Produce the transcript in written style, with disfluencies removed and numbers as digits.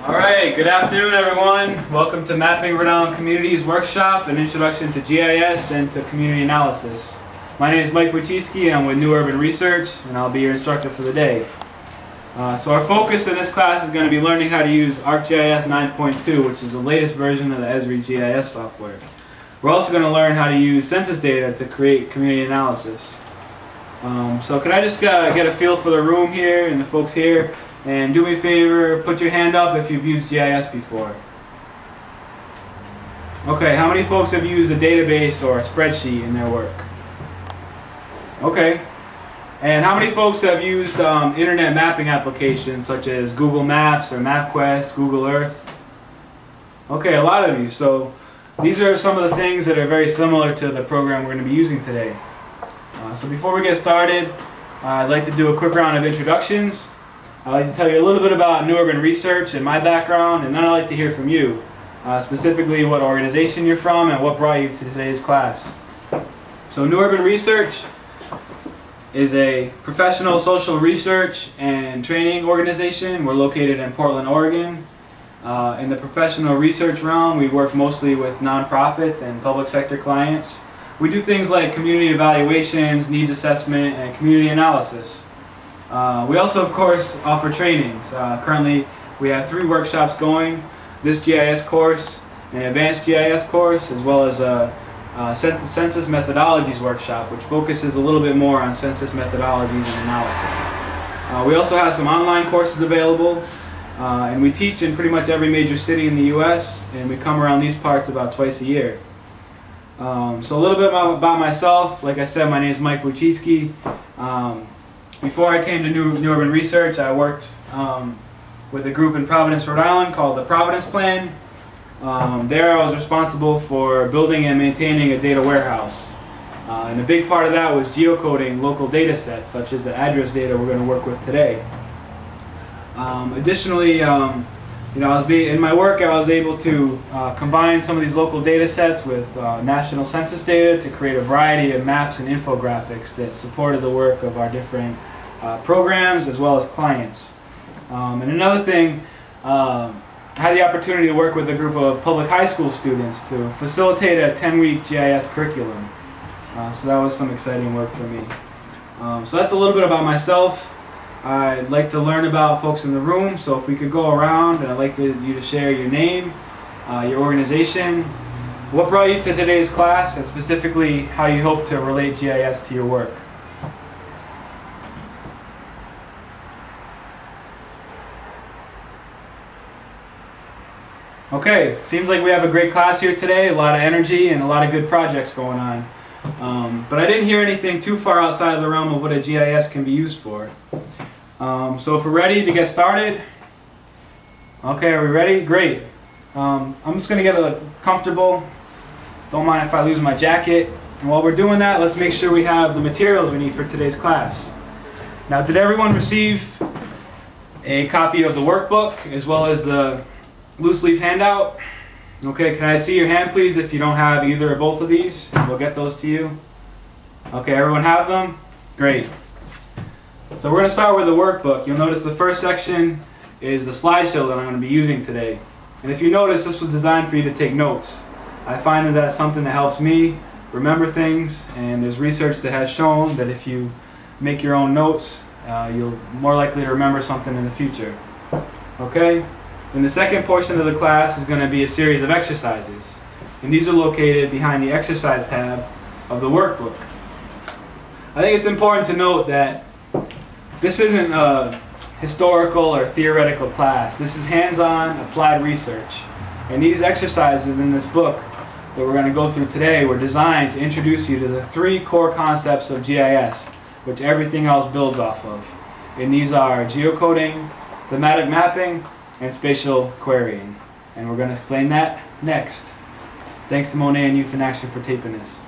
Alright, good afternoon everyone. Welcome to Mapping Rhode Island Communities Workshop, an introduction to GIS and to community analysis. My name is Mike Wojcicki, I'm with New Urban Research, and I'll be your instructor for the day. So our focus in this class is going to be learning how to use ArcGIS 9.2, which is the latest version of the Esri GIS software. We're also going to learn how to use census data to create community analysis. So can I just get a feel for the room here and the folks here? And do me a favor, put your hand up if you've used GIS before. Okay, how many folks have used a database or a spreadsheet in their work? Okay. And how many folks have used internet mapping applications such as Google Maps or MapQuest, Google Earth? Okay, a lot of you. So these are some of the things that are very similar to the program we're going to be using today. So before we get started, I'd like to do a quick round of introductions. I'd like to tell you a little bit about New Urban Research and my background, and then I'd like to hear from you, specifically what organization you're from and what brought you to today's class. So New Urban Research is a professional social research and training organization. We're located in Portland, Oregon. In the professional research realm, we work mostly with nonprofits and public sector clients. We do things like community evaluations, needs assessment, and community analysis. We also, of course, offer trainings. Currently, we have 3 workshops going: this GIS course, an advanced GIS course, as well as a census methodologies workshop, which focuses a little bit more on census methodologies and analysis. We also have some online courses available, and we teach in pretty much every major city in the U.S., and we come around these parts about twice a year. So a little bit about myself. Like I said, my name is Mike Wojcicki. Before I came to New Urban Research, I worked with a group in Providence, Rhode Island called the Providence Plan. There I was responsible for building and maintaining a data warehouse. And a big part of that was geocoding local data sets, such as the address data we're going to work with today. Additionally, in my work I was able to combine some of these local data sets with national census data to create a variety of maps and infographics that supported the work of our different programs as well as clients. And another thing, I had the opportunity to work with a group of public high school students to facilitate a 10-week GIS curriculum. So that was some exciting work for me. So that's a little bit about myself. I'd like to learn about folks in the room, so if we could go around, and I'd like you to share your name, your organization, what brought you to today's class, and specifically how you hope to relate GIS to your work. Okay, seems like we have a great class here today, a lot of energy and a lot of good projects going on. But I didn't hear anything too far outside of the realm of what a GIS can be used for. So if we're ready to get started, okay, are we ready? Great. I'm just going to get comfortable. Don't mind if I lose my jacket. And while we're doing that, let's make sure we have the materials we need for today's class. Now, did everyone receive a copy of the workbook as well as the loose leaf handout? Okay, can I see your hand please if you don't have either or both of these? We'll get those to you. Okay, everyone have them? Great. So we're going to start with the workbook. You'll notice the first section is the slideshow that I'm going to be using today. And if you notice, this was designed for you to take notes. I find that that's something that helps me remember things, and there's research that has shown that if you make your own notes, you'll more likely to remember something in the future. Okay? And the second portion of the class is going to be a series of exercises. And these are located behind the exercise tab of the workbook. I think it's important to note that this isn't a historical or theoretical class. This is hands-on applied research. And these exercises in this book that we're going to go through today were designed to introduce you to the 3 core concepts of GIS, which everything else builds off of. And these are geocoding, thematic mapping, and spatial querying. And we're going to explain that next. Thanks to Monet and Youth in Action for taping this.